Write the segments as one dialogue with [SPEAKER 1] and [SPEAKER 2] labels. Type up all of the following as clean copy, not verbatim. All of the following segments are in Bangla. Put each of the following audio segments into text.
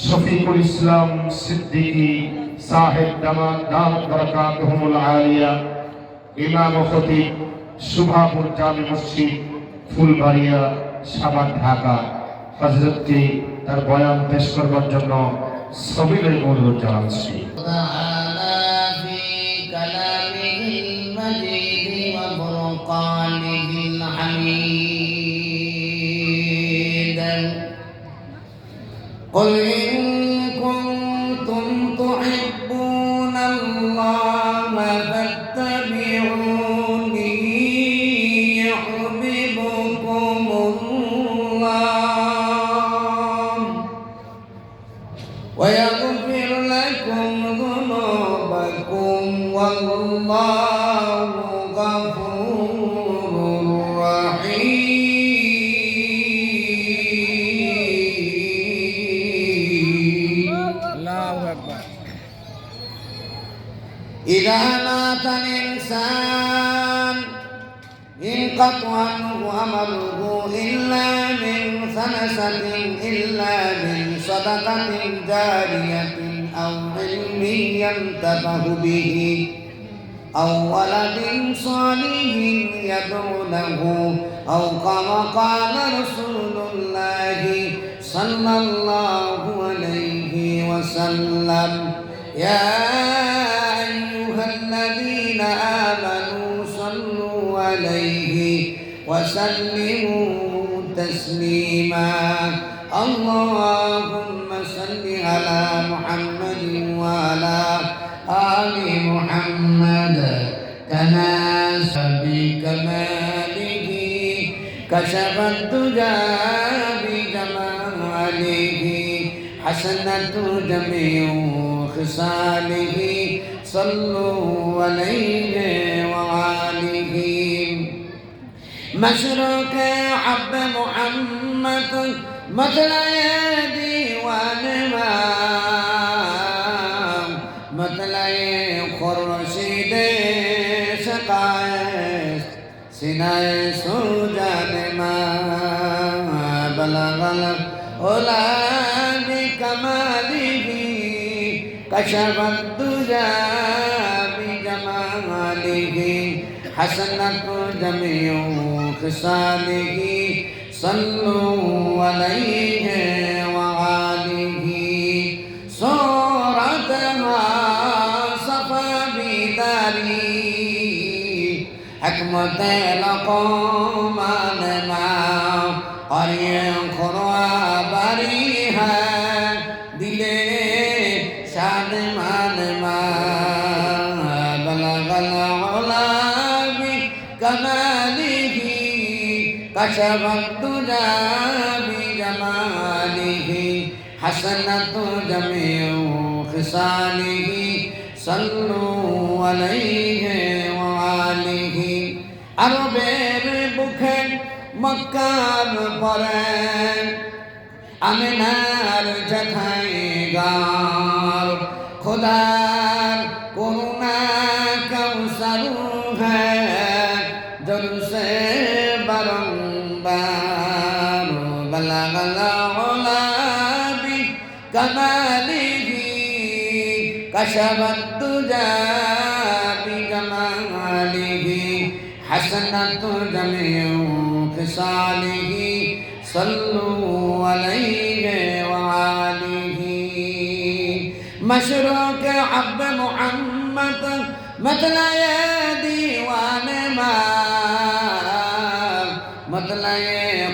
[SPEAKER 1] শফিকুল ইসলাম সিদ্দিকী সাহেব দামাত বরকাতুহুমুল আলিয়া, ইমাম ও খতিব, সুভাপুর জামে মসজিদ, ফুলবাড়িয়া, সাভার, ঢাকা। হযরতকে তার বয়ান পেশ করবার জন্য সবিনয় অনুরোধ জানাচ্ছি।
[SPEAKER 2] قل إن كنتم تحبون الله فاتبعوني يحببكم الله ويغفر لكم ذنوبكم والله غفور رحيم. إذا مات الإنسان انقطع عنه عمله إلا من ثلاثة، إلا من صدقة جارية أو علم ينتفع به أو ولد صالح يدعو له أو كما قال رسول الله صلى الله عليه وسلم: يا أيها الذين آمنوا صلوا عليه وسلموا تسليما. اللهم صل على محمد وعلى آل محمد كما بكماله كشف الدجى بجماله حسنة جميع خصاله صلوا عليه وآله. مشرق حب محمد مثل ديوان مثل خرشید شقائق سنائے سوجان ما بلغ العلا بكماله كشف الدجى بجماله حسنة جميع خصاله صلوا عليه وآله. صورتها صفا بداري حكمت لقوم ما اور یہ خراباری ہے دلے شاد مان ما بلغ العلا بکماله کشف الدجى بجماله حسنة جميع خصاله صلوا عليه وآله. আরবের বুকে মক্কার পরে আমিনার জঠাই গার খুদার করুণা কৌসরু হ্যাঁ জলসে বারংবার বলগল ওলাবি কমালিহি কশফ الدجى بجماله حسنة جميع خصاله صلوا عليه وآله. مشروق حب محمد مثل ديوان ما مثل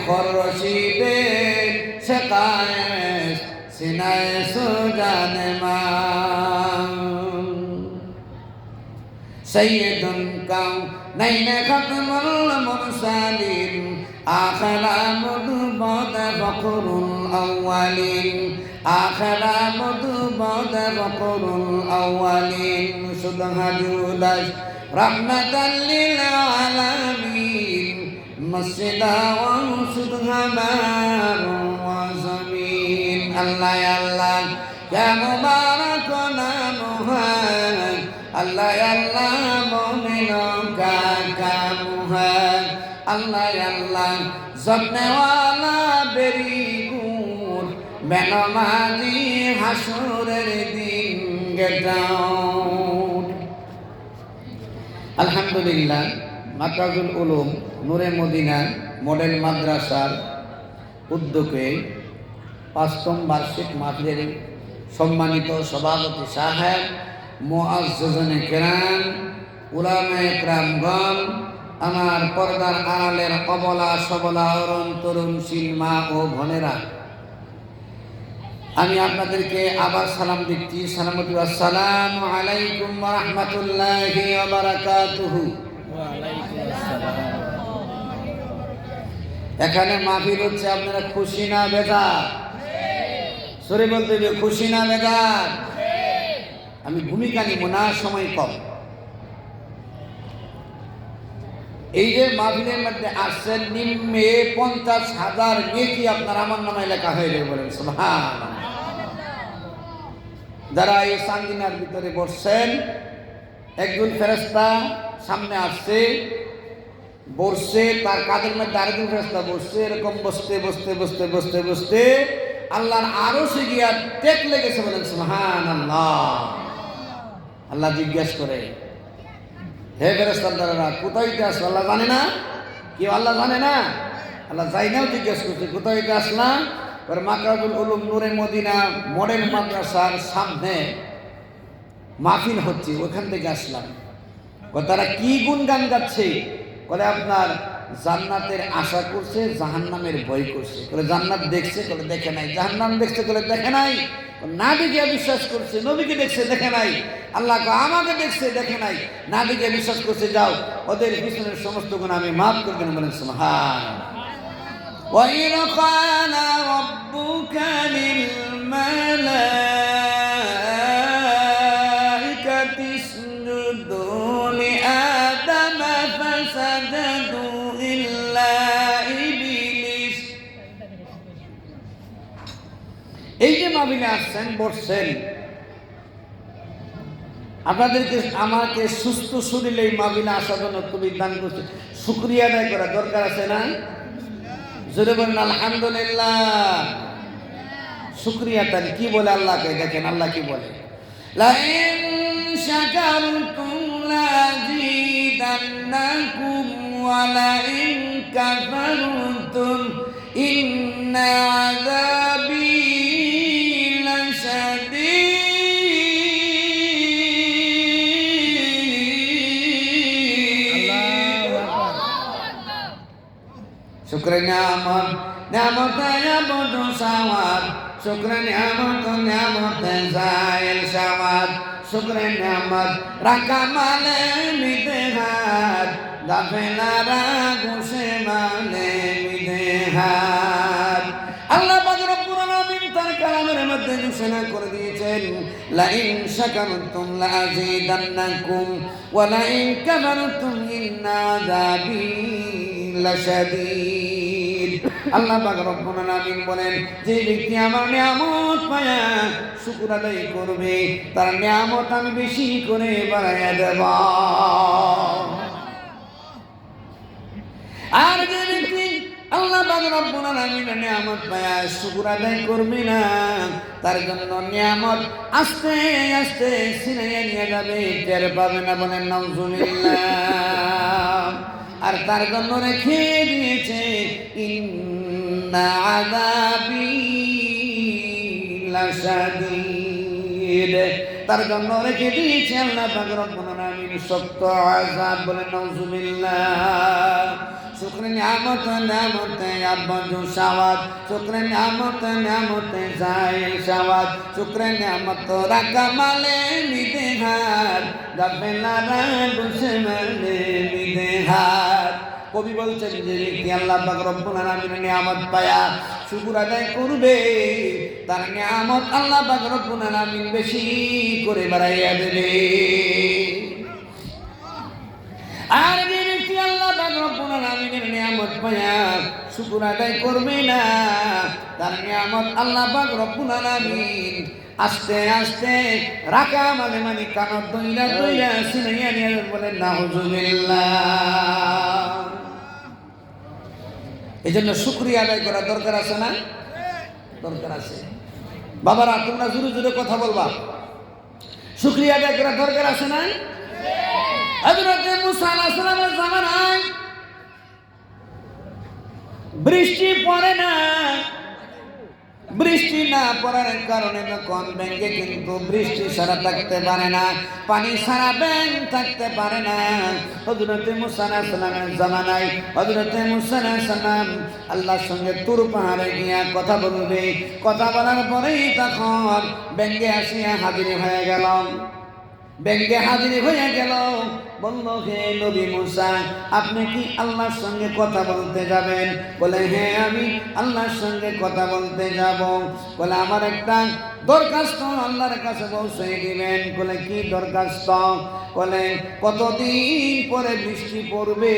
[SPEAKER 2] خرشید شقائق سنائے سوجان ما سيد الكونين ختم المرسلين آخر مدبد فقر الأولين آخر مدبد فقر الأولين سبحان جودش رحمة للعالمين مسجدا وسبحان وزمين. الله يا الله يا مبارك نامها الله يا الله مومنوں کا کام ہے اللہ یا اللہ زبنے والا بری گور বেনমাজি হাসরের দিন get out। আলহামদুলিল্লাহ, মাকাজুল উলুম নূরে মদিনা মডেল মাদ্রাসার উদ্যোগে ৫ম বার্ষিক মাহফিলের সম্মানিত সভাপতি সাহেব, মুআজ্জিজিনে কেরাম, উলামায়ে কেরামগণ, আমার পর্দার আড়ালের অবলা সবলা অরুণ তরুণশীল মা ও বোনেরা, আমি আপনাদেরকে আবার সালাম দিচ্ছি। সালামতু আসসালামু আলাইকুম ওয়া রাহমাতুল্লাহি ওয়া বারাকাতুহু। এখানে মাহফিল হচ্ছে, আপনারা খুশি না বেজার? সরে বলতে হবে, খুশি না বেজার? আমি ভূমিকা নিব না, সময় কম। এই যে মাহফিলের মধ্যে আসছেন, নিম্নে 50,000 নেকি আপনার আমার নামে লেখা হয়ে যাবে, বলেন সুবহানাল্লাহ। যারা এই সান্দিনার ভিতরে বসছেন, একজন ফেরেশতা সামনে আসছে, বসছে, তার কাঁধের মধ্যে আরেকজন ফেরেশতা বসছে, এরকম বসতে বসতে বসতে বসতে বসতে আল্লাহর আরশে গিয়া টেক লেগেছে, বলেন সুবহানাল্লাহ। আল্লাহ জিজ্ঞেস করে, হে ফেরেশতারা, কোথায় আসলো? আল্লাহ জানে না? কেউ আল্লাহ জানে না? আল্লাহ যাই নাও জিজ্ঞেস করছে, কোথায় আসলাম? মাকাজুল উলুম নূরে মদিনা মডেল মাদ্রাসার সামনে মাহফিল হচ্ছে, ওখান থেকে আসলাম। তারা কি গুণগান গাচ্ছে? বলে আপনার জান্নাতের আশা করছে, জাহান্নামের ভয় করছে। বলে জান্নাত দেখছে? বলে দেখে নাই। জাহান্নাম দেখছে? বলে দেখে নাই। নাবিকে বিশ্বাস করছে, নবীকে দেখছে, দেখে নাই। আল্লাহ আমাকে দেখছে, দেখে নাই। নাবিকে বিশ্বাস করছে, যাও ওদের পিছনের সমস্ত গুণ আমি মাফ করে দেন, বলেন সুবহানাল্লাহ। وَإِذْ قَالَ رَبُّكَ لِلْمَلَائِكَةِ اسْجُدُوا لِآدَمَ فَسَجَدُوا إِلَّا إِبْلِيسَ। এই যে মাহফিলে আসছেন, বসছেন, আপনাদেরকে আমাকে সুস্থ শরীরে এই মাহফিলে আসার জন্য তুমি দান করছে, শুকরিয়া আদায় করা দরকার আছে না? জোরে বলেন আলহামদুলিল্লাহ। শুকরিয়া তার কি বলে আল্লাহকে? দেখেন আল্লাহ কি বলে, লাইন শাকারতুম লাযীদান্নাকুম ওয়া লাইন কাফারতুম ইন্না আযাবী লাশাদীদ। শুকর নিয়ামত নিয়ামত নিয়ামত সাওয়াত, শুকর নিয়ামত নিয়ামত জায়েল সাওয়াত, শুকর নিয়ামত রাখা মানে মিদেহাত, গাফেলারা ঘুষে মানে মিদেহাত। আল্লাহ পাক রব্বুল আলামিন তার কালামের মধ্যে ঘোষণা করে দিয়েছেন, লাইন শাকারতুম লাযীদান্নাকুম ওয়া লাইন কাফারতুম ইন্না আযাবী লাশাদীদ। আল্লাহ পাক রব্বুল আলামিন বলেন, যে ব্যক্তি আমার নিয়ামত পায়া শুকর আদায় করবে, তার নিয়ামত আমি বেশি করে বাড়াইয়া দেব। আর যে ব্যক্তি আল্লাহ পাক রব্বুল আলামিনের নিয়ামত পায়া শুকর আদায় করবে না, তার জন্য নিয়ামত আস্তে আস্তে ছিনিয়ে নিয়ে যাবে, টের পাবে না, বলেন নাউযুবিল্লাহ। আর তার জন্য রেখে দিয়েছে ইন্না আযাবী লাশাদীদ। তার জন্য রেখে দিয়েছে আল্লাহ পাক রব্বুল আলামিন শক্ত আযাব, বলেন নাউযুবিল্লাহ। শুকর নিয়ামত নিয়ামত আব্বাজু সাওয়াত, শুকর নিয়ামত নিয়ামত জায়েল সাওয়াত, শুকর নিয়ামত রাখা মালে মিদেহাত, গাফেলারা ঘুষে মানে মিদেহাত। কবি বলছেন, যে ব্যক্তি আল্লাহ পাক রব্বুল আলামিনের নিয়ামত পায়া শুকর আদায় করবে, তার নিয়ামত আল্লাহ পাক রব্বুল আলামিন বেশি করে বাড়াইয়া দেবে। আর যে ব্যক্তি আল্লাহ পাক রব্বুল আলামিনের নিয়ামত পায়া শুকর আদায় করবে না, তার নিয়ামত আল্লাহ পাক রব্বুল আলামিন আস্তে আস্তে রাখা মানে মানে কানত দইরা দইরা সিনাইয়া নিয়ে, বলেন নাউযুবিল্লাহ। এই জন্য শুকরিয়া আদায় করা দরকার আছে না? দরকার আছে। বাবারা তোমরা জোরে জোরে কথা বলবা, শুকরিয়া আদায় করার দরকার আছে না? হযরত মুসা আলাইহিস সালামের জামানায় বৃষ্টি পড়ে না, বৃষ্টি না পড়ার কারণে যখন ব্যাঙে কিন্তু বৃষ্টি ছাড়া থাকতে পারে না, পানি ছাড়া ব্যাঙ থাকতে পারে না। হযরত মুসা আলাইহিস সালামের জামানায় হযরত মুসা আলাইহিস সালাম আল্লাহর সঙ্গে তুর পাহাড়ে গিয়া কথা বলবে, কথা বলার পরেই তখন ব্যাঙে আসিয়া হাজির হয়ে গেল, ব্যাঙে হাজির হয়ে গেল। বলল, হে নবী মুসা, আপনি কি আল্লাহর সঙ্গে কথা বলতে যাবেন? বলে, হ্যাঁ আমি আল্লাহর সঙ্গে কথা বলতে যাব। বলে, আমার একটা দরখাস্ত আল্লাহর কাছে পৌঁছে দিবেন। বলে, কি দরখাস্ত? বলে, কতদিন পরে বৃষ্টি পড়বে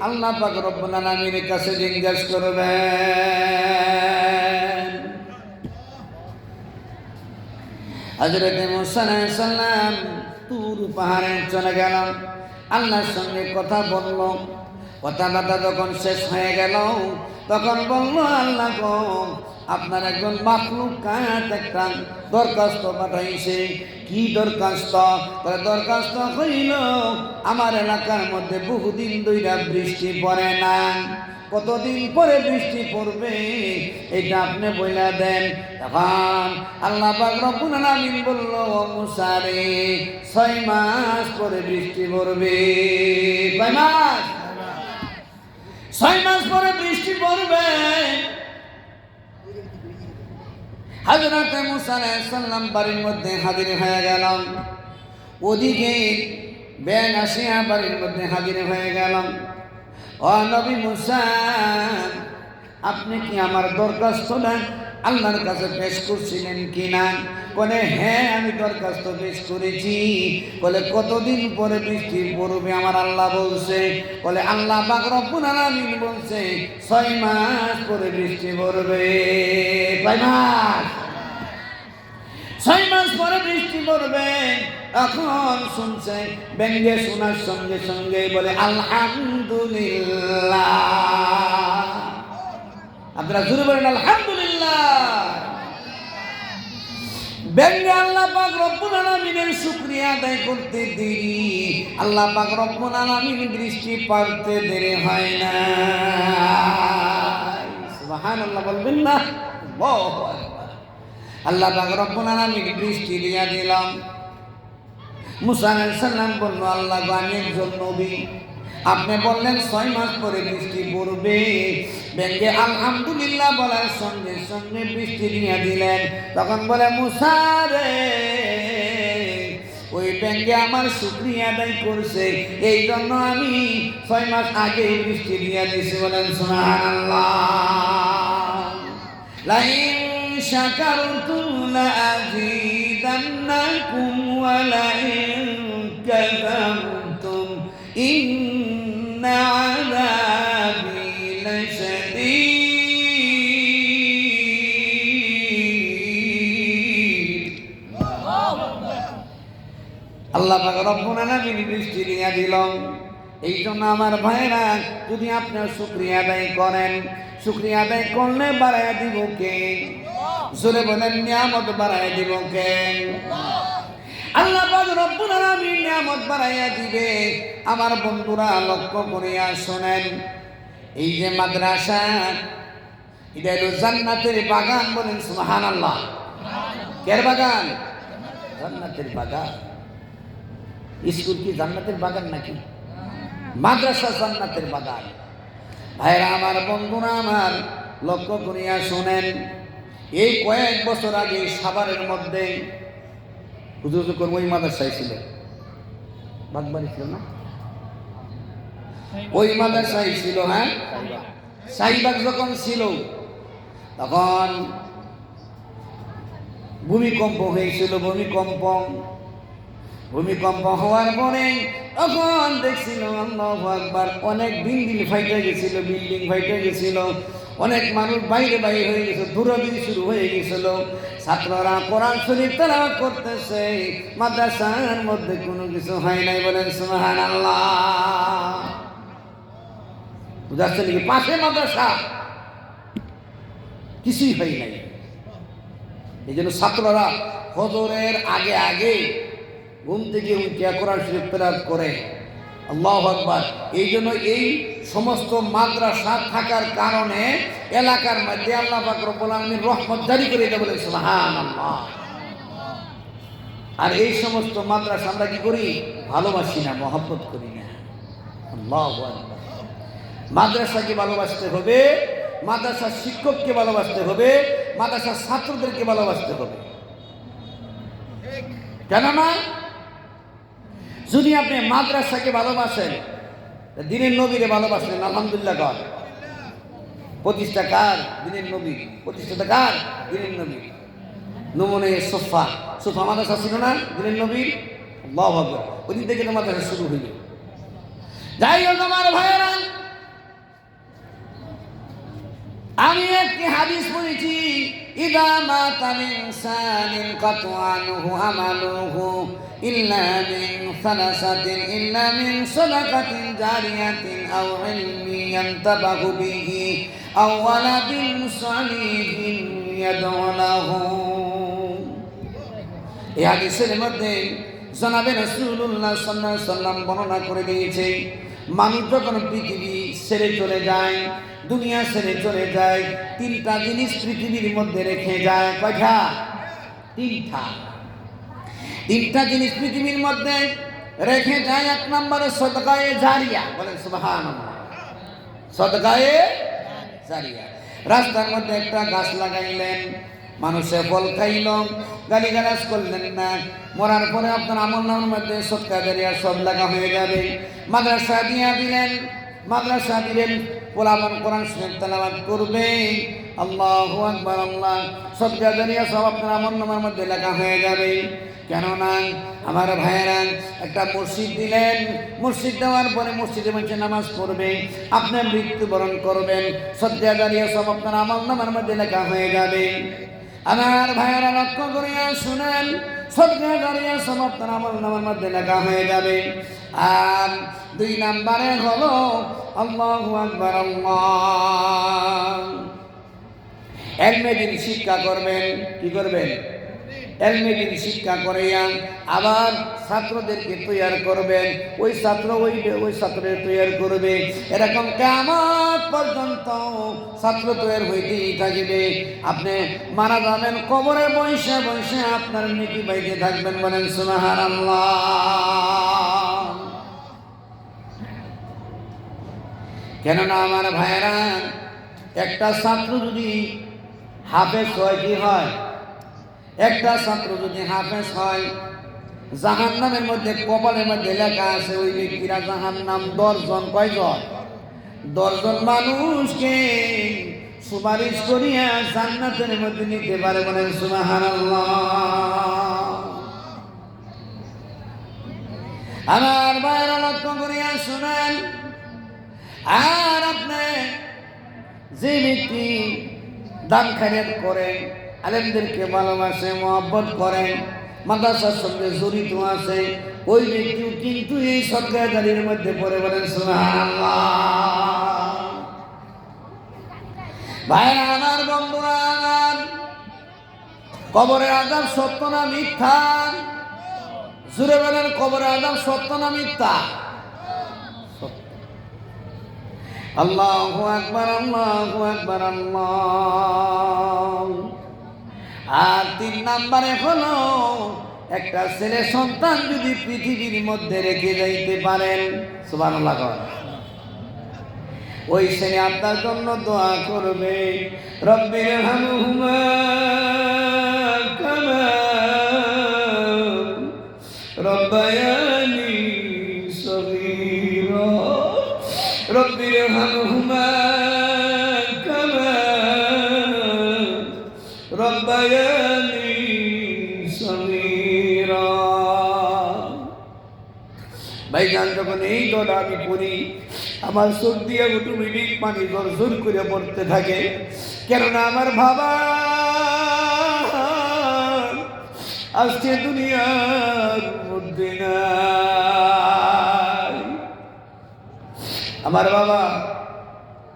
[SPEAKER 2] আল্লাহ পাক রব্বুল আলামিনের কাছে জিজ্ঞাসা করবেন। হযরত মুসা আলাইহিস সালাম তুর পাহাড়ে চলে গেল, আল্লাহর সঙ্গে কথা বলল। কথাবার্তা যখন শেষ হয়ে গেল তখন বলল, আল্লাহ গো, আপনার একজন মাখলুকাত একটা দরখাস্ত পাঠাইছে। কি দরখাস্ত? দরখাস্ত হইল, আমার এলাকার মধ্যে বহুদিন ধইরা বৃষ্টি পড়ে না, কতদিন পরে বৃষ্টি পড়বে এটা আপনি বইলা দেন। তখন আল্লাহ পাক রব্বুল আলামিন বলল, ও মুসা রে, 6 মাস পরে বৃষ্টি পড়বে। কয় মাস? 6 মাস পরে বৃষ্টি পড়বে। হযরত মুসা আলাইহিস সালাম বাড়ির মধ্যে হাজির হয়ে গেল, ওদিকে ব্যাঙ আসিয়া বাড়ির মধ্যে হাজির হয়ে গেল। ও নবী মুসা, আপনি কি আমার দরখাস্তটা আল্লাহর কাছে পেশ করছিলেন কিনা? বলে, হ্যাঁ আমি দরখাস্ত পেশ করেছি। বলে, কতদিন পরে বৃষ্টি পড়বে আমার আল্লাহ বলছে? বলে, আল্লাহ পাক রব্বুল আলামিন বলছে 6 মাস পরে বৃষ্টি পড়বে। কয় মাস? 6 মাস পরে বৃষ্টি পড়বে। এখন শুনছে, ব্যঙ্গে শোনার সঙ্গে সঙ্গে বলে, আলহামদুলিল্লাহ। আপনারা জোরে বলেন আলহামদুলিল্লাহ। ব্যঙ্গে আল্লাহ পাক রব্বুল আলামিনের শুকরিয়া আদায় করতে দেরি, আল্লাহ পাক রব্বুল আলামিন বৃষ্টি পাড়তে দেরি হয় না। সুবহানাল্লাহ বলবেন না? আল্লাহু আকবার। আল্লাহ পাক রব্বুল আলামিন বৃষ্টি দিয়া দিলাম। মুসা আলাইহিস সালাম বলল, আল্লাহ গো, আমি একজন নবী, আপনি বললেন 6 মাস পরে বৃষ্টি পড়বে। ব্যঙ্গে আলহামদুলিল্লাহ বলার সঙ্গে সঙ্গে বৃষ্টি দিয়া দিলেন। তখন বলে, মুসা রে, ওই ব্যঙ্গে আমার শুকরিয়া আদায় করছে, এই জন্য আমি 6 মাস আগে বৃষ্টি দিয়া দিয়েছি। বলেন সুবহানাল্লাহ। লাইন শাকারতুম লাযীদান্নাকুম ওয়া লাইন কাযাবতুম ইন্না আযাবি লাশাদীদ। আল্লাহ পাক রব্বুল আলামিন বৃষ্টি দিয়া দিল। এই জন্য আমার ভাইরা, যদি আপনার শুকরিয়া আদায় করেন, শুকরিয়া আদায় করলে বাড়াইয়া দিব কে? জোরে বলেন, নিয়ামত বাড়াইয়া দিব কে? আল্লাহ পাক রব্বুল আলামিন নিয়ামত বাড়াইয়া দিবে। আমার বন্ধুরা লক্ষ্য করিয়া শোনেন, এই যে মাদ্রাসা, এটা হলো জান্নাতের বাগান। বলেন সুবহানাল্লাহ। কের বাগান? জান্নাতের বাগান। স্কুল কি জান্নাতের বাগান নাকি? মাদ্রাসা জান্নাতের বাগান। ভাইরা আমার, বন্ধুরা আমার, লক্ষ্য করিয়া শোনেন, এই কয়েক বছর আগে সাভারের মধ্যে হুজুর যখন ওই মাদ্রাসায় ছিল, বাগবাড়ি ছিল না, ওই মাদ্রাসায় ছিল, হ্যাঁ, শাহীবাগ যখন ছিল তখন ভূমিকম্প হয়েছিল। ভূমিকম্প হওয়ার পরে তখন দেখছিল, আল্লাহু আকবার, অনেক বিল্ডিং ফাইটে গেছিল, অনেক মানুষ বাইরে হয়ে গেছে, দৌড়াদৌড়ি শুরু হয়ে গেছিল। ছাত্ররা কোরআন শরীফ তেলাওয়াত করতেছে, মাদ্রাসার মধ্যে কোনো কিছু হয় নাই। বলেন সুবহানাল্লাহ। বুঝাচ্ছে নাকি? পাশে মাদ্রাসা, কিছুই হয় নাই। এই জন্য ছাত্ররা ফজরের আগে আগে ঘুম থেকে উঠিয়া কোরআন শরীফ তেলাওয়াত করে। আল্লাহু আকবার। এই জন্য এই সমস্ত মাদ্রাসা থাকার কারণে এলাকার মধ্যে আল্লাহ পাক রব্বুল আলামিন রহমত জারি করে দিতে বলে সুবহানাল্লাহ। আর এই সমস্ত মাদ্রাসা আমরা কি করি? ভালোবাসি না, মহব্বত করি না। আল্লাহু আকবার। মাদ্রাসাকে ভালোবাসতে হবে, মাদ্রাসার শিক্ষককে ভালোবাসতে হবে, মাদ্রাসার ছাত্রদেরকে ভালোবাসতে হবে। কেননা যদি আপনি মাদ্রাসাকে ভালোবাসেন, দিনের নবীরে ভালোবাসলেন, আলহামদুলিল্লাহ কার প্রতিষ্ঠা কার? দিনের নবী। প্রতিষ্ঠাতা কার? দিনের নবী। নমুনে সোফা মাদ্রাসা ছিল না দিনের নবীর? আল্লাহু আকবার। ওই দিন থেকে মাদ্রাসা শুরু হইল। যাই হোক আমার ভাইয়েরা, আমি একটি হাদিস পড়েছি, ইদা মাতা ইনসানিন কাতআনহু আমালুহু ইল্লা মিন সালাসাতিন ইল্লা মিন সাদাকাতিন জারিয়াতিন আও ইলমিন ইয়ানতাবাহু বিহি আও ওয়ালাদিন সালিহিন ইয়াদউ লাহু। এই হাদিসের মধ্যে জনাবে রাসূলুল্লাহ সাল্লাল্লাহু আলাইহি ওয়াসাল্লাম বর্ণনা করে দিয়েছে, মানুষ যখন পৃথিবী ছেড়ে চলে যায়, দুনিয়া ছেড়ে চলে যায়, তিনটা জিনিস পৃথিবীর মধ্যে রেখে যায়। কয়টা? তিনটা জিনিস পৃথিবীর মধ্যে রেখে যায়। এক নম্বরে সদকায়ে জারিয়া, বলেন সুবহানাল্লাহ। সদকায়ে জারিয়া। রাস্তার মধ্যে একটা গাছ লাগাইলেন, মানুষে ফল খাইল, গালিগালাজ করলেন না, মরার পরে আপনার আমলনামার মধ্যে সদকা জারিয়া সব লেখা হয়ে যাবে। মাদ্রাসা দিলেন, কোরআন শরীফ তেলাওয়াত করবে, আল্লাহু আকবার, আল্লাহ, সদকা জারিয়া সব আপনার আমলনামার মধ্যে লেখা হয়ে যাবে। কেননা আমার ভাইয়েরা, একটা মসজিদ দিলেন, মসজিদ দেওয়ার পরে মসজিদে বসে নামাজ পড়বে, আপনি মৃত্যুবরণ করবেন, সদকা জারিয়া সব আপনার আমলনামার মধ্যে লেখা হয়ে যাবে। আমার ভাইয়েরা লক্ষ্য করিয়া শুনেন, সদকা জারিয়া সব আপনার আমলনামার মধ্যে লেখা হয়ে যাবে। আর দুই নম্বরে হলো আল্লাহু আকবার, আল্লাহ, এলমে দ্বীন শিক্ষা করবেন। কি করবেন? এলমে দ্বীন শিক্ষা করাইয়া আবার ছাত্রদেরকে তৈয়ার করবেন, ওই ছাত্র ওই ছাত্রের তৈয়ার করবে। এরকম কিয়ামত পর্যন্ত ছাত্র তৈয়ার হইতেই থাকবে। আপনি মারা যাবেন, কবরে বসে বসে আপনার নেকি পাইতে থাকবেন, বলেন সুবহানাল্লাহ। কেননা আমার ভাইয়েরা, একটা ছাত্র যদি হাফেজ হয়, কি হয়? একটা ছাত্র যদি হাফেজ হয়, জাহান্নামের মধ্যে কপালের মধ্যে লেখা আছে ওই ব্যক্তিরা জাহান্নাম 10 জন। কয়জন? 10 জন মানুষকে সুপারিশ করিয়া জান্নাতের মধ্যে নিতে পারে, বলেন সুবহানাল্লাহ। আমার ভাইয়েরা লক্ষ্য করিয়া শুনেন, আর আপনি যে ব্যক্তি দান খয়রাত করেন, আলেমদেরকে ভালোবাসে, মহব্বত করেন, মাদ্রাসার সঙ্গে জড়িত আছে, ওই ব্যক্তিও কিন্তু এই সদকা জারিয়ার মধ্যে পড়ে, বলেন সুবহানাল্লাহ। ভাইরা আমার, বন্ধুরা আমার, কবরের আযাব সত্য না মিথ্যা? জুড়ে বলেন, কবরের আযাব সত্য না মিথ্যা? আল্লাহু আকবার, আল্লাহু আকবার, আল্লাহ। আর 3 নম্বরে হলো, একটা ছেলে সন্তান যদি পৃথিবীর মধ্যে রেখে যাইতে পারেন, সুবহানাল্লাহ, ওই ছেলে আপনার জন্য দোয়া করবে, রব্বির হামহুমা কামা রব্বায়ানি সগীরা, রব্বির হামহুমা কামা রব্বায়ানি সগীরা। ভাইজান, যখন এই দোয়া আমি পড়ি, আমার চোখ দিয়ে অটোমেটিক পানি জোর করে পড়তে থাকে। কেননা আমার বাবা আজকে দুনিয়ার মধ্যে নাই, আমার বাবা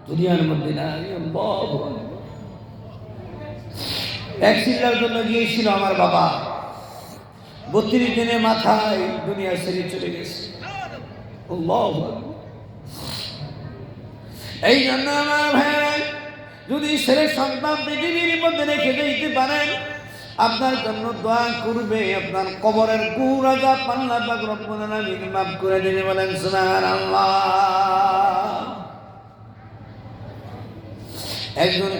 [SPEAKER 2] দুনিয়ার মধ্যে নাই। এক চিল্লার জন্য গিয়েছিল আমার বাবা, 32 দিনের মাথায় দুনিয়া ছেড়ে চলে গেছে। আল্লাহু আকবার। এই জন্য আমার ভাই, যদি ছেলে সন্তান পৃথিবীর মধ্যে রেখে দিতে পারেন, আপনার জন্য দোয়া করবে, আপনার কবরের গুনাহ আযাব আল্লাহ পাক রব্বুল আলামিন মাফ করে দিবে। বলেন সুবহানাল্লাহ। একজন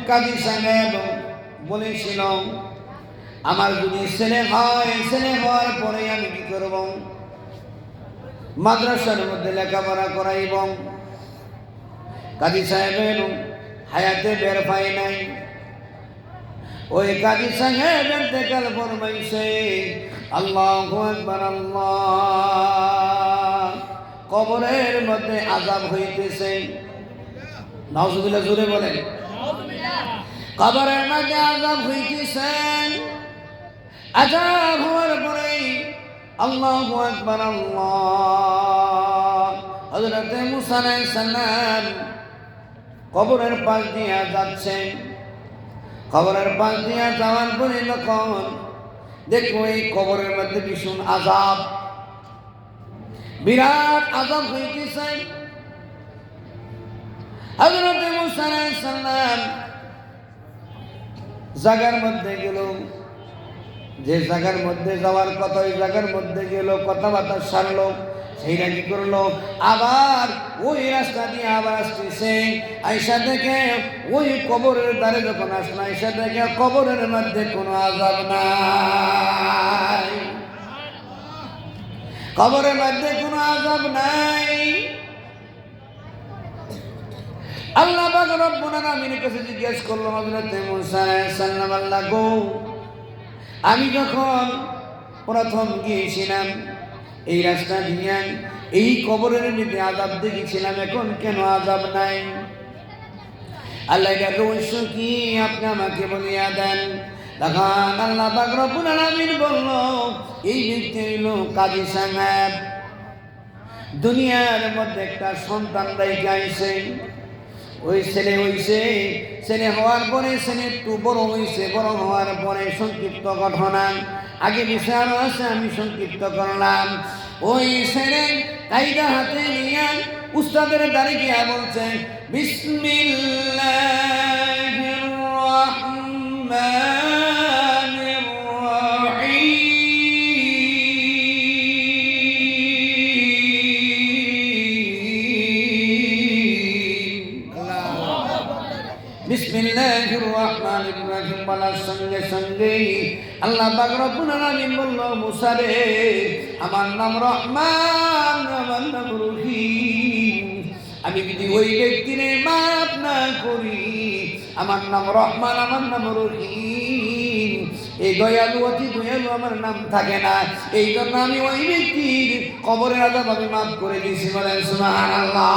[SPEAKER 2] কাজী সাহেব বলেছিল, আমার যদি ছেলে হয়, ছেলে হওয়ার পরে আমি কি করব? মাদ্রাসার মধ্যে লেখাপড়া করাইব। কাজী সাহেবের হায়াতে বের পাই নাই। ওই কাজী সাহেব ইন্তেকাল ফরমাইছে। আল্লাহু আকবার, আল্লাহ। কবরের মধ্যে আযাব হইতেছে। নাউজুবিল্লাহ, জোরে বলেন। কবরের মধ্যে আযাব হইতেছে। আযাব হওয়ার পরে আল্লাহু আকবার, আল্লাহ। হযরত মুসা আলাইহিস সালাম কবরের পাশ দিয়ে যাচ্ছেন। কবরের পাশ দিয়ে যাওয়ার পরে যখন দেখো এই কবরের মধ্যে ভীষণ আযাব, বিরাট আযাব হইতেছে। হযরত মুসা আলাইহিস সালাম জায়গার মধ্যে গেল, যে জায়গার মধ্যে যাওয়ার কথা ওই জায়গার মধ্যে গেল, কথাবার্তা সারলো। সেইটা কি করলো? আবার ওই রাস্তা দিয়ে আবার আসতেছে। আইসা দেখে ওই কবরের দ্বারে যখন আসলো, আইসা দেখে কবরের মধ্যে কোনো আযাব নাই। কবরের মধ্যে কোনো আযাব নাই। আল্লাহ পাক রব্বুল আলামিনের কাছে জিজ্ঞেস করলো হযরত মুসা আলাইহিস সালাম, আল্লাহ গো, আমি যখন প্রথম গিয়েছিলাম এই রাস্তা দিয়ে, এই কবরের মধ্যে আযাব দেখেছিলাম, এখন কেন আযাব নাই? আল্লাহ এটার রহস্য কি আপনি আমাকে বলিয়া দেন। তখন আল্লাহ পাক রব্বুল আলামিন বলল, এই ব্যক্তি হইল কাজী সাহেব। দুনিয়ার মধ্যে একটা সন্তান রেখে আইছে। ওই ছেলে হইছে, ছেলে হওয়ার পরে ছেলে একটু বড় হয়েছে। বড় হওয়ার পরে সংক্ষিপ্ত ঘটনা, আগে বিষয় আরো আছে, আমি সংক্ষিপ্ত করলাম। ওই ছেলে কায়দা হাতে নিয়ে উস্তাদের দাঁড়িয়ে গিয়া বলছে, বিসমিল্লাহির রাহমানির রাহিম। বিসমিল্লাহির রাহমানির রাহিম বলার সঙ্গে সঙ্গে আল্লাহ পাক রব্বুল আলামিন বলল, মুসা রে, আমার নাম রহমান, আমার নাম রহিম। আমি যদি ওই ব্যক্তিরে মাফ না করি, আমার নাম রহমান, আমার নাম রহিম, এই দয়ালু অতি দয়ালু আমার নাম থাকে না। এই জন্য আমি ওই ব্যক্তির কবরের আযাব আমি মাফ করে দিয়েছি। বলেন সুবহানাল্লাহ।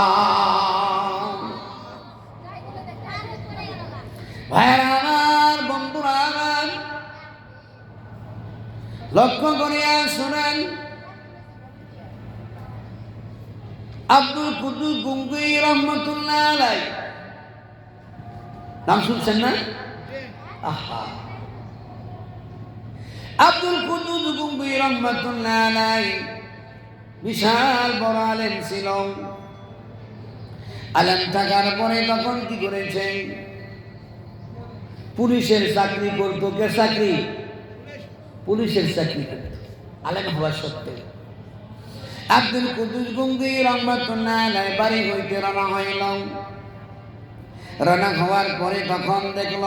[SPEAKER 2] ভাইরা আমার, বন্ধুরা আমার, লক্ষ্য করিয়া শুনেন। আব্দুল কুদ্দুস গঙ্গুই রহমাতুল্লাহ আলাইহি, নাম শুনছেন না? আহা, আব্দুল কুদ্দুস গঙ্গুই রহমাতুল্লাহ আলাইহি বিশাল বড় আলেম ছিল। আলেম থাকার পরে তখন কি করেছেন? পুলিশের চাকরি করতো। কে চাকরি? পুলিশের চাকরি করত, আলেম হওয়া সত্ত্বেও। আব্দুল কুদ্দুস গঙ্গুই রহমাতুল্লাহ আলাইহি বাড়ি হইতে রওনা হইল। রওনা হওয়ার পরে তখন দেখল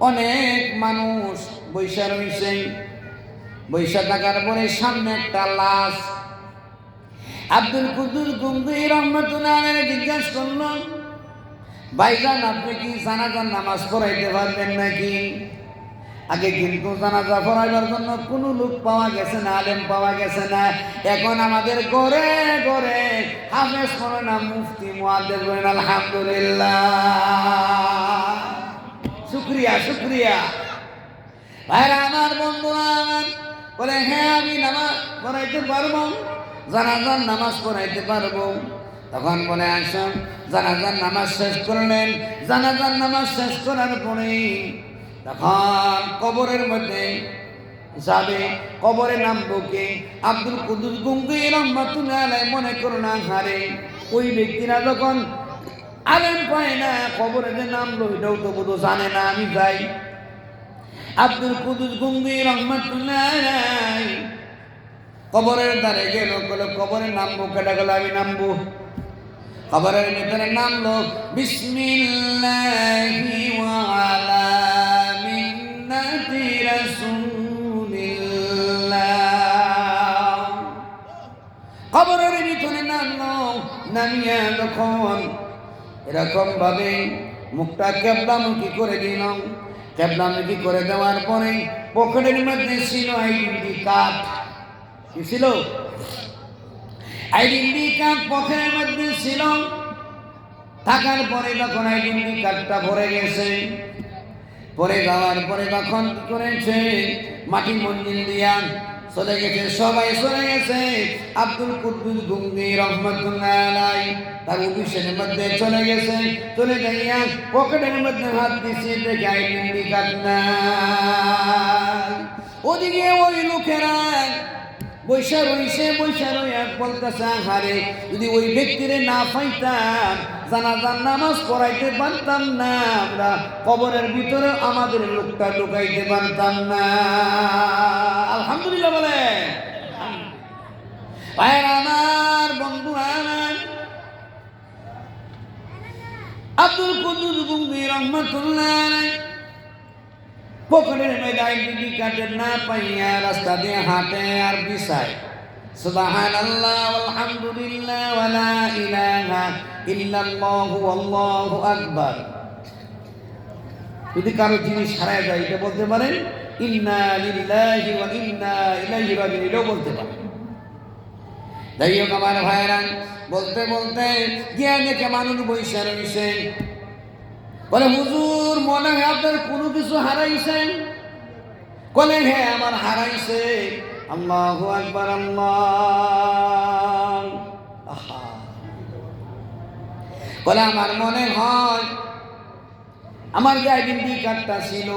[SPEAKER 2] অনেক মানুষ বৈশা রয়েছে। বৈশা থাকার পরে সামনে একটা লাশ। আব্দুল কুদ্দুস গঙ্গুই রহমাতুল্লাহ আলাইহি জিজ্ঞাসা করল, ভাইজান, আপনি কি জানাজার নামাজ পড়াইতে পারবেন নাকি? আগে কিন্তু জানাজা পড়াইবার জন্য কোনো লোক পাওয়া গেছে না, আলেম পাওয়া গেছে না। এখন আমাদের ঘরে ঘরে হাফেজ করে না, মুফতি মুয়াদ্দিস বলেন আলহামদুলিল্লাহ, শুকরিয়া শুকরিয়া। ভাইরা আমার, বন্ধুরা আমার, বলে হ্যাঁ আমি নামাজ পড়াইতে পারবো, জানাজার নামাজ পড়াইতে পারবো। তখন বলে আসুন, জানাজার নামাজ শেষ করলেন। জানাজার নামাজ শেষ করার পরে তখন কবরের মধ্যে যাবে, কবরে নামবো কে? আব্দুল কুদ্দুস গঙ্গোহী রহমাতুল্লাহ আলাইহি মনে করো না হারে ওই ব্যক্তিরা যখন আলেম পায় না কবরে যে নামলো এটাও তো বোধ জানে না, আমি যাই। আব্দুল কুদ্দুস গঙ্গোহী রহমাতুল্লাহ আলাইহি কবরের দ্বারে গেল, বলে কবরে নামবো কেটা? গেল আমি নামবো। কবরের ভিতরে নামলো, বিসমিল্লাহি ওয়া আলা মিন্নাতি রাসূলিল্লাহ। কবরের ভিতরে নামলো, নামিয়া যখন এরকম ভাবে মুখটা কেবলামুখী করে দিলাম, কেবলামুখী করে দেওয়ার পরে পকেটের মধ্যে ছিল আইডেন্টি কার্ড। কি ছিল? আইডেন্টি কার্ড পকেটের মধ্যে ছিল। থাকার পরে যখন আইডেন্টি কার্ডটা ভরে গেছে, পরে যাওয়ার পরে তখন কি করেছে? মাটি মন্দির দিয়া চলে গেছে, সবাই চলে গেছে। আব্দুল কুদ্দুস গঙ্গোহী রহমাতুল্লাহ আলাইহি তার অফিসের মধ্যে চলে গেছে। চলে যাইয়া পকেটের মধ্যে হাত দিয়েছে, দেখে আইডেন্টি কার্ড নাই। ওদিকে ওই লোকেরা বৈশা রইছে, বৈশা রইয়া বলতেছে হারে যদি ওই ব্যক্তিরে না পাইতাম জানাজার নামাজ পড়াইতে পারতাম না, আমরা কবরের ভিতরে আমাদের লোকটা ঢুকাইতে পারতাম না। আলহামদুলিল্লাহ বলে ভাইয়ের আমার, বন্ধু আমার, আব্দুল কুদ্দুস গঙ্গোহী রহমাতুল্লাহ আলাইহি পকেটের মধ্যে আইডেন্টি কার্ড না পাইয়া রাস্তা দিয়ে হাঁটে আর বিছায় সুবহানাল্লাহ আলহামদুলিল্লাহ ওয়া লা ইলাহা ইল্লাল্লাহু আল্লাহু আকবার। যদি কারো জিনিস হারায় যায় এটা বলতে পারেন ইন্না লিল্লাহি ওয়া ইন্না ইলাইহি রাজিউন, এটাও বলতে পারেন। যাই হোক আমার ভাইয়েরা, বলতে বলতে গিয়ে দেখে মানুষ বৈশা রয়েছে। বলে হুজুর মনে হয় আপনার কোনো কিছু হারাইছেন? বলে হ্যাঁ আমার হারাইছে। আল্লাহু আকবার, আল্লাহ। বলে আমার মনে হয় আমার যে আইডেন্টি কার্ডটা ছিল,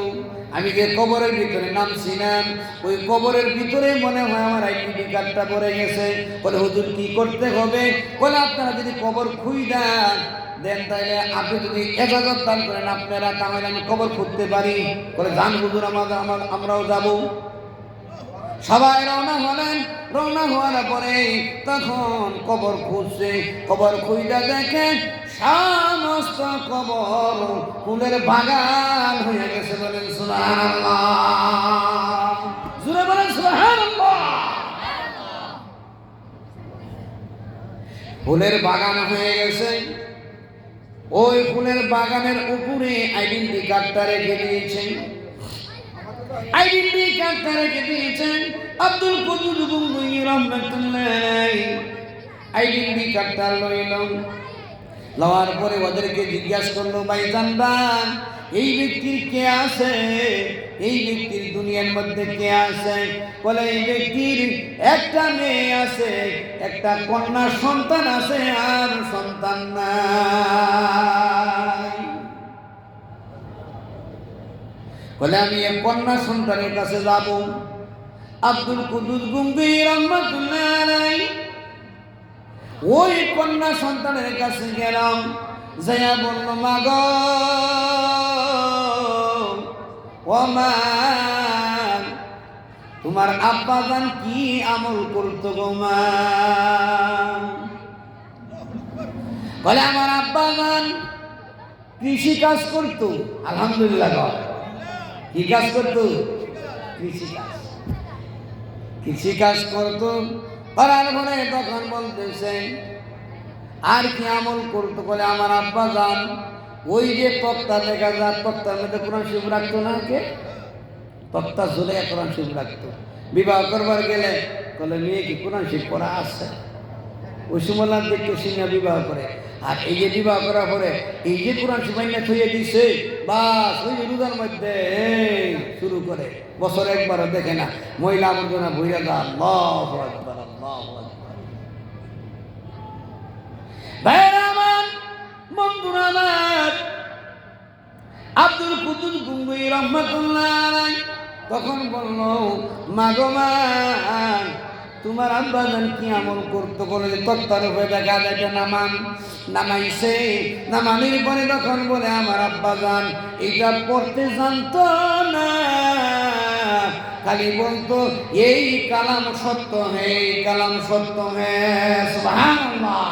[SPEAKER 2] আমি যে কবরের ভিতরে নামছিলাম ওই কবরের ভিতরে মনে হয় আমার আইডেন্টি কার্ডটা পড়ে গেছে। বলে হুজুর কি করতে হবে? বলে আপনারা যদি কবর খুইদা দেন তাইলে আপনি যদি ইজাজত দান করেন আপনারা, তাহলে আমি কবর খুঁজতে পারি। বলে যান হুজুর, আমরাও যাব। সবাই রওনা হলেন। রওনা হওয়ার পরে তখন কবর খুঁজছে, কবর খুঁজে দেখে সমস্ত কবর ফুলের বাগান হয়ে গেছে। বলেন সুবহানাল্লাহ, জোরে বলেন সুবহানাল্লাহ। ফুলের বাগান হয়ে গেছে। ওই ফুলের বাগানের উপরে আইডেন্টি কার্ডটা রেখে দিয়েছেন। আইডেন্টি কার্ডটা রেখে দিয়েছেন আব্দুল কুদ্দুস গঙ্গোহী রহমাতুল্লাহ আলাইহি। আইডেন্টি কার্ডটা লইল, লওয়ার পরে ওদেরকে জিজ্ঞাসা করলো, ভাইজানরা এই ব্যক্তির কে আছে? এই ব্যক্তির দুনিয়ার মধ্যে কে আছে? বলে এই ব্যক্তির একটা মেয়ে আছে, একটা কন্যা সন্তান আছে, আর সন্তান নাই। বলে আমি এক কন্যা সন্তানের কাছে যাব। আব্দুল কুদ্দুস গঙ্গোহী রহমাতুল্লাহ আলাইহি ওই কন্যা সন্তানের কাছে গেলাম, যাইয়া বলল, মা গো, ও মা, তোমার আব্বা জান কি আমল করতো গো মা? বলে আমার আব্বা জান কৃষি কাজ করতো। আলহামদুলিল্লাহ। কি কাজ করতো? কৃষি কাজ। কৃষি কাজ করতো। করার পরে তখন বলতেছে আর কি আমল করতো? বলে আমার আব্বা জান ওই যে তক্তা দেখা যায়, তক্তার মধ্যে কোরআন শরীফ রাখতো না, কে তক্তা ঝুলে কোরআন শরীফ রাখতো। বিবাহ করবার গেলে বলে মেয়ে কি কোরআন শরীফ পড়া আছে? ওই সময় দেখতে সিনিয়া বিবাহ করে। আর এই যে বিবাহ করার পরে এই যে কোরআন শরীফ আইনা থইয়ে দিছে, বাস ওই রোজার মধ্যে শুরু করে, বছর একবারও দেখে না, মহিলা আবর্জনা ভইরা দা। আল্লাহু আকবার, আল্লাহু আকবার। ভাইরা আমার, বন্ধুরা আমার, আব্দুল কুদ্দুস গঙ্গুই রহমাতুল্লাহ আলাইহি তখন বলল, মা গো মা, তোমার আব্বাজান কি আমল করতো? বলে তত্তার উপরে দেখা যায় নামাইছে। নামানির পরে তখন বলে, আমার আব্বাজান এটা পড়তে জানতো না, খালি বলতো এই কালাম সত্য হে, এই কালাম সত্য হে, সুবহানাল্লাহ,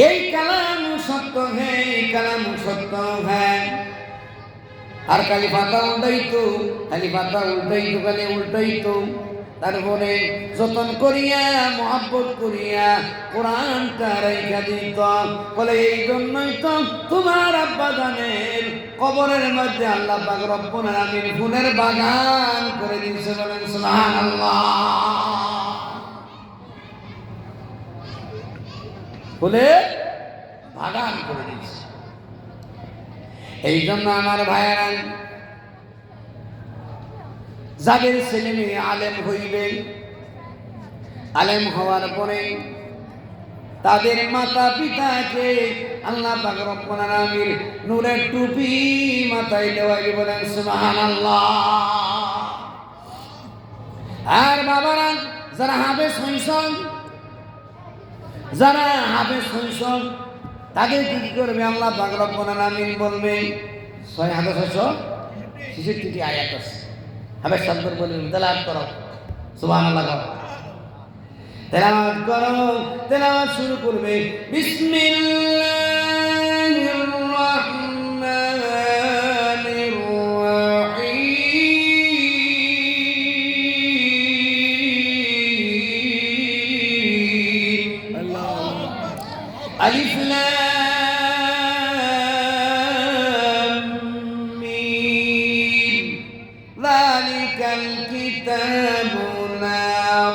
[SPEAKER 2] এই কালাম সত্য হে, এই কালাম সত্য হে। আর খালি পাতা উল্টাইতো, খালি পাতা উল্টাইতো, খালি উল্টাইতো। তারপরে যতন করিয়া মহব্বত করিয়া কোরআনটা রেখা দিত। বলে এই জন্যই তো তোমার আব্বাজানের কবরের মধ্যে আল্লাহ পাক রব্বুল আলামিন ফুলের বাগান করে দিয়েছে। বলেন সুবহানাল্লাহ। ফুলের বাগান করে দিয়েছে। এই জন্য আমার ভাইয়েরা, যাদের ছেলে মেয়ে আলেম হইবে, আলেম হওয়ার পরে তাদের মাতা পিতাকে আল্লাহ পাক রব্বুল আলামিন নূরের টুপি মাথায় দেওয়াই। বলেন সুবহানাল্লাহ। আর বাবারা, যারা হাফেজ হইছেন, যারা হাফেজ হইছেন, তাদের কি করবে? আল্লাহ পাক রব্বুল আলামিন বলবে 6,666টি আয়াত আছে। হাফেজ শব্দ বলে তেলাওয়াত করো, সুবহানাল্লাহ করো, তেলাওয়াত করো। তেলাওয়াত শুরু করবে, বিসমিল্লাহির রাহমানির রাহিম, আলিফ লাম মিম, যালিকাল কিতাবু লা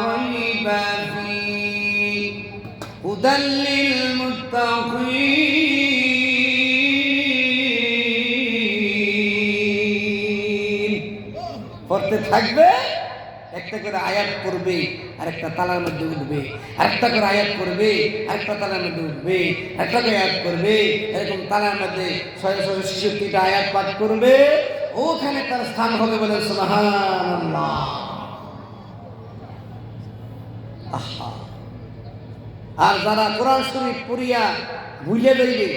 [SPEAKER 2] রাইবা ফীহি, হুদাল লিল মুত্তাকিন। পড়তে থাকবে, একটা করে আয়াত পড়বে, আরেকটা তালার মধ্যে উঠবে, আরেকটা করে আয়াত পড়বে, আরেকটা তালার মধ্যে উঠবে, একটা করে আয়াত করবে, এরকম তালার মধ্যে 666টা আয়াত পাঠ করবে, ওখানে তার স্থান হবে। বলে সুবহানাল্লাহ। আহা, আর যারা কোরআন শরীফ পড়িয়া ভুলে যাইবে,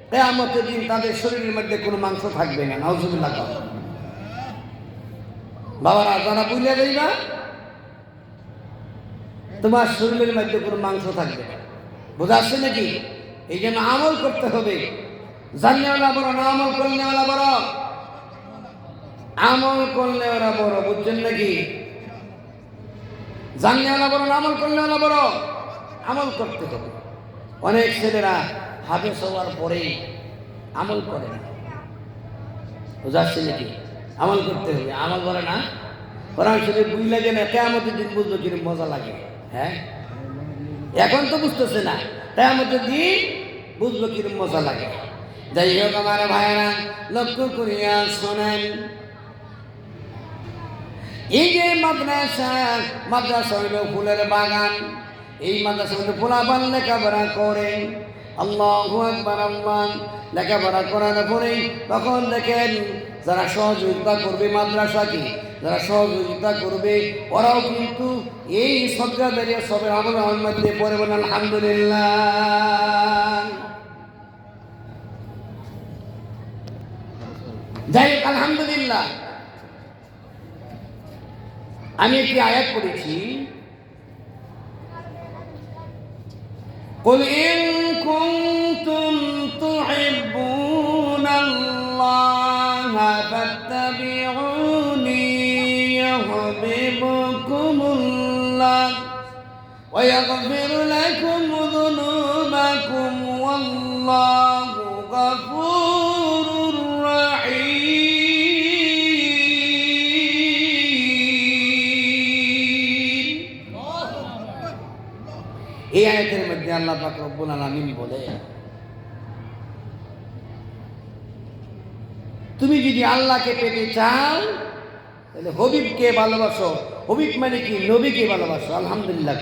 [SPEAKER 2] কিয়ামতের দিন তাদের শরীরের মধ্যে কোনো মাংস থাকবে না। নাউজুবিল্লাহ। বাবারা, যারা ভুলে যাইবা, তোমার শরীরের মধ্যে কোনো মাংস থাকবে না। বোঝা আসছে নাকি? এই জন্য আমল করতে হবে। জানলেওয়ালা বড় না আমল করলেওয়ালা বড়? আমল করলে ওরা বড়, বুঝছেন নাকি? জানলেওয়ালা বড় না আমল করলেওয়ালা বড়? আমল করতে হবে। অনেক ছেলেরা হাফেজ হওয়ার পরে আমল করে না। বোঝা আসছে নাকি? আমল করতে হবে। আমল করে না, কোরআন শরীফ বুঝ লাগে না, কিয়ামতের দিন বুঝলো কিরকম মজা লাগে। হ্যাঁ, এখন তো বুঝতেছে না, কিয়ামতের দিন বুঝলো কিরকম মজা লাগে। যাই হোক আমার ভাইয়েরা, লক্ষ্য করিয়া শোনেন, এই যে মাদ্রাসা, মাদ্রাসা হইল ফুলের বাগান। এই মাদ্রাসা হইল পোলাপান লেখাপড়া করে, আল্লাহু আকবার, আল্লাহ লেখাপড়া করার পরে তখন দেখেন যারা সহযোগিতা করবে মাদ্রাসাকে, যারা সহযোগিতা করবে ওরাও কিন্তু এই সদকা দাঁড়িয়ে সবের আমল মধ্যে পড়ে। বলেন আলহামদুলিল্লাহ। যাই হোক, আলহামদুলিল্লাহ। আমি একটি আয়াত পড়েছি, قل إن كنتم تحبون الله فاتبعوني يحببكم الله ويغفر لكم ذنوبكم والله غفور رحيم. এই আয়াতের মধ্যে আল্লাহ পাক রব্বুল আলামিন বলে, তুমি যদি আল্লাহকে পেতে চাও তাহলে হবিবকে ভালোবাসো। হবিব মানে কি? নবীকে ভালোবাসো। আলহামদুলিল্লাহ।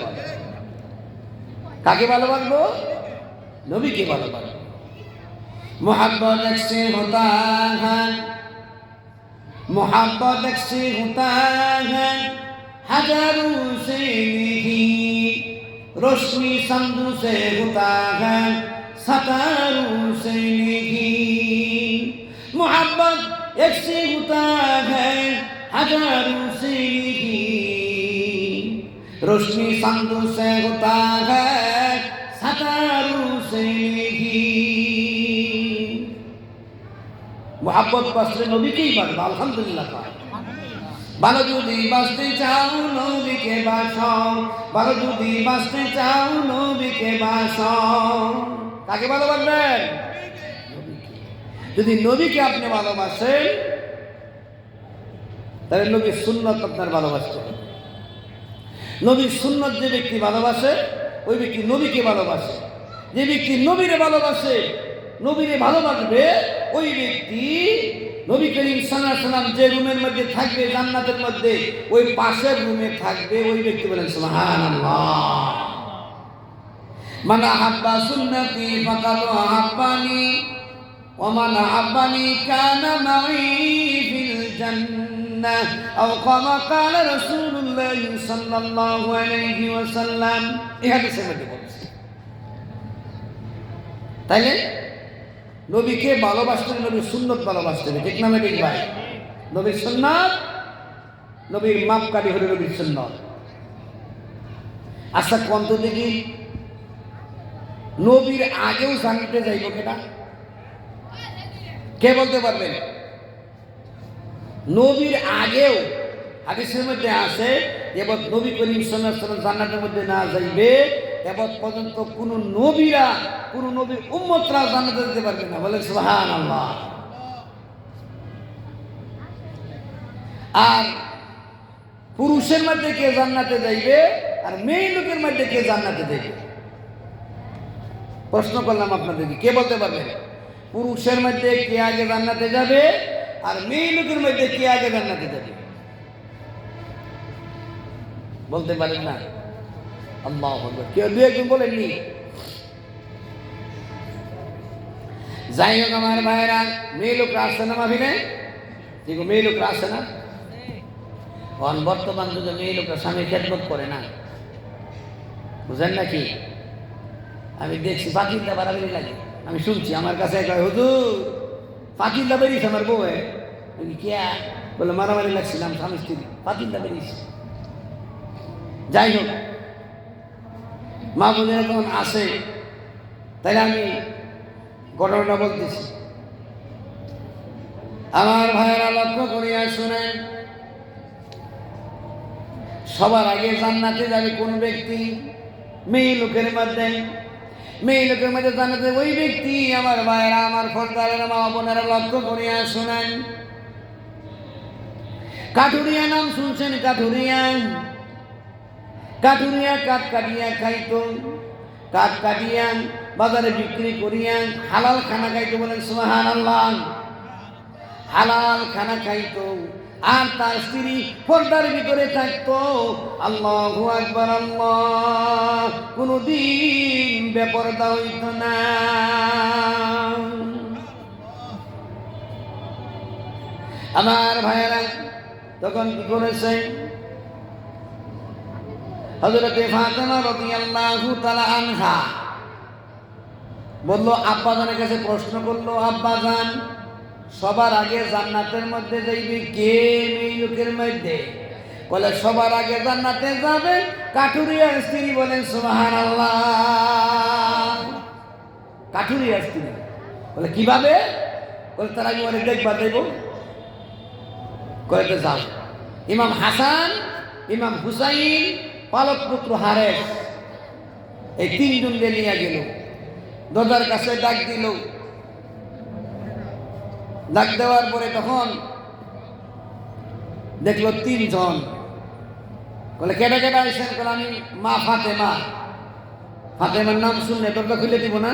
[SPEAKER 2] কাকে ভালোবাসবো? নবীকে ভালোবাসবো। मोहब्बत एक से होता है, मोहब्बत एक से होता है, हजारों से नहीं, रोशनी समझू से होता है, सतारों से नहीं। मोहब्बत एक से होता है, हजारों से नहीं, रोशनी समझू से होता है, सतारों से नहीं। मोहब्बत बासले नबीकेই বাসবো, আলহামদুলিল্লাহ। ভালো যদি বাঁচতে চাও নবীকে বাসো, ভালো যদি বাঁচতে চাও নবীকে বাসো। কাকে ভালোবাসবেন? যদি নবীকে আপনি ভালোবাসেন তাহলে নবীর সুন্নাত আপনার ভালোবাসতে হবে। নবীর সুন্নাত যে ব্যক্তি ভালোবাসে ওই ব্যক্তি নবীকে ভালোবাসে। যে ব্যক্তি নবীরে ভালোবাসে, নবীরে ভালোবাসবে ওই ব্যক্তি নবী করিম সাল্লাল্লাহু আলাইহি ওয়াসাল্লাম যে রুমের মধ্যে থাকবে জান্নাতের মধ্যে ওই পাশের রুমে থাকবে। ওই ব্যক্তি বলেন সুবহানাল্লাহ। মান আহাব্বা সুন্নতি ফাকাদ আহাব্বানি ওয়া মান আহাব্বানি কানা মাই ফিল জান্নাহ আও কামা ক্বালা রাসূলুল্লাহ সাল্লাল্লাহু আলাইহি ওয়াসাল্লাম। এই হাদিসের মধ্যে বলছে। তাইলে নবীকে ভালোবাসতে হবে, নবীর সুন্নত ভালোবাসতে হবে। ঠিক না ঠিক ভাই? নবীর সুন্নত, নবীর মাপকাঠি হলো নবীর সুন্নত। আচ্ছা কোন তো দেখি নবীর আগেও জান্নাতে যাইব কেটা? কে বলতে পারবেন? নবীর আগেও হাদিসের মধ্যে আছে এবার নবী করিম সাল্লাল্লাহু আলাইহি ওয়াসাল্লাম জান্নাতের মধ্যে না যাইবে এবার পর্যন্ত কোন নবীরা, কোন নবীর উম্মতরা জান্নাতে যেতে পারবে না। বলেন সুবহানাল্লাহ। আর পুরুষের মধ্যে কে জান্নাতে যাইবে আর মেয়ে লোকের মধ্যে কে জান্নাতে যাইবে? প্রশ্ন করলাম আপনাদেরকে, কে বলতে পারবেন? পুরুষের মধ্যে কে আগে জান্নাতে যাবে আর মেয়ে লোকের মধ্যে কে আগে জান্নাতে যাবে? বলতে পারেন না? আল্লাহু আকবার। কেউ দু একজন বলেননি? যাই হোক আমার ভাইয়েরা, মেয়ে লোকরা আসছে না মাহফিলে? দেখো মেয়ে লোকরা আসে না? বর্তমান যুগে মেয়ে লোকরা স্বামী খেদমত করে না, বুঝেন নাকি? আমি দেখছি পাখিটা বাড়াবাড়ি লাগে। আমি শুনছি আমার কাছে কয় হুজুর পাখিটা বেরিয়েছে আমার বউ। কে বলে মারামারি লাগছিলাম স্বামী স্ত্রী, পাখিটা বেরিয়েছে। যাই হোক মা বোনেরা যখন আসে তাই আমি ঘটনাটা বলতেছি। আমার ভাইয়েরা লক্ষ্য করিয়া শুনেন, সবার আগে জান্নাতে যাবে কোন ব্যক্তি? মেয়ে লোকের মধ্যে। মেয়ে লোকের মধ্যে জান্নাতে ওই ব্যক্তি। আমার ভাইয়েরা, আমার ফরদারের মা বোনেরা লক্ষ্য করিয়া শুনেন। কাঠুরিয়া নাম শুনছেন? কাঠুরিয়া, কাঠুরিয়া কাঠ কাটিয়া খাইতো, কাঠ কাটিয়া বাজারে বিক্রি করিয়া হালাল খানা খাইতো। বলেন সুবহানাল্লাহ। হালাল খানা খাইতো আর তার স্ত্রী পর্দার ভিতরে থাকতো। আল্লাহু আকবার। আল্লাহ, কোনদিন বেপরদা হইতো না। আমার ভাইয়েরা তখন কি করেছে? হযরতে ফাতেমা রাদিয়াল্লাহু তাআলা আনহা বলল, আব্বাজানের কাছে প্রশ্ন করলো, আব্বাজান সবার আগে জান্নাতের মধ্যে যাইবে কে মেয়ে লোকের মধ্যে? বলে সবার আগে জান্নাতে যাবে কাঠুরিয়ার স্ত্রী। বলেন সুবহানাল্লাহ। কাঠুরিয়ার স্ত্রী। বলে কিভাবে? বলে তার আগে অনেক দেখবা দেব কয়েকটা যাও। ইমাম হাসান, ইমাম হুসাইন, পালক পুত্র হারেস, এই তিনজন নিয়ে গেল। দরজার কাছে ডাক দিল। ডাক দেওয়ার পরে তখন দেখলো তিনজন। বলে কেডা কেডা আইসেন? বলে আমি মা ফাতেমা। ফাতেমার নাম শুনলে দরজা খুলে দিব না?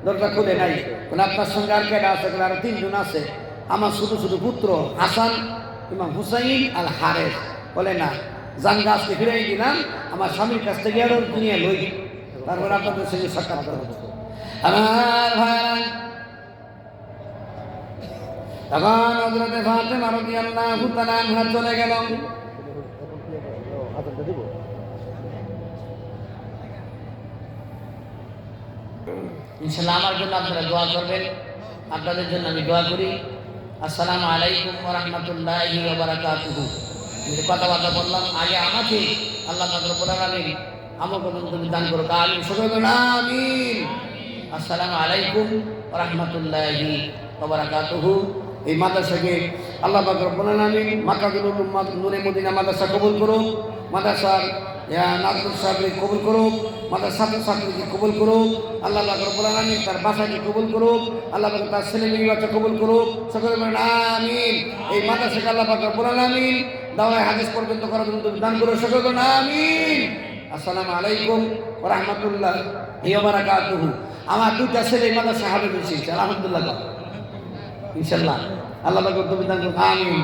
[SPEAKER 2] দরজা খুলে নাই। বলে আপনার সঙ্গে আর কেডা আছে? বলে আরো তিনজন আছে, আমার ছোট ছোট পুত্র হাসান, ইমাম হুসাইন আর হারেস। বলে না, জান গাছকে ফিরাই দিলাম, আমার স্বামীর কাছ থেকে আরো নিয়ে লই। তারপরে আপনাদের সঙ্গে সাক্ষাৎ করব। আমার ভাইরা, তখন হযরত ফাতেমা রাদিয়াল্লাহু তাআলা আনহা চলে গেল। ইনশাআল্লাহ আমার জন্য আপনারা দোয়া করবেন, আপনাদের জন্য আমি দোয়া করি। আসসালামু আলাইকুম ওয়া রাহমাতুল্লাহি ওয়া বারাকাতুহু। যে কথাবার্তা বললাম আগে আমাকে আল্লাহ পাক রব্বুল আলামিন আমল করুন, তুমি দান করো। আমিন, সকলে বলুন আমিন। আসসালামু আলাইকুম ওয়া রাহমাতুল্লাহি ওয়া বারাকাতুহু। এই মাদ্রাসাকে আল্লাহ পাক রব্বুল আলামিন মাকাদুল উম্মাহ নূরে মদিনা মাদ্রাসা কবুল করুন, মাদ্রাসার নাজরুল সাহেবকে কবুল করুক, মাদ্রাসার ছাত্রকে কবুল করুক। আল্লাহ পাক রব্বুল আলামিন তার বাসাকে কবুল করুক, আল্লাহ পাক তার ছেলে মেয়েকে কবুল করুক। সকলে বলেন আমিন। এই মাদ্রাসাকে আল্লাহ পাক রব্বুল আলামিন দাওয়ায়ে হাদিস পর্যন্ত করার জন্য দান করুন। সকলে বলেন আমিন। আসসালামু আলাইকুম ওয়া রাহমাতুল্লাহি ওয়া বারাকাতুহু। আমার দুইটা ছেলে মাদ্রাসা হাফেজ হয়েছে, আলহামদুলিল্লাহ, ইনশাআল্লাহ। আল্লাহ পাক রব্বুল আলামিন দান করুন। আমিন।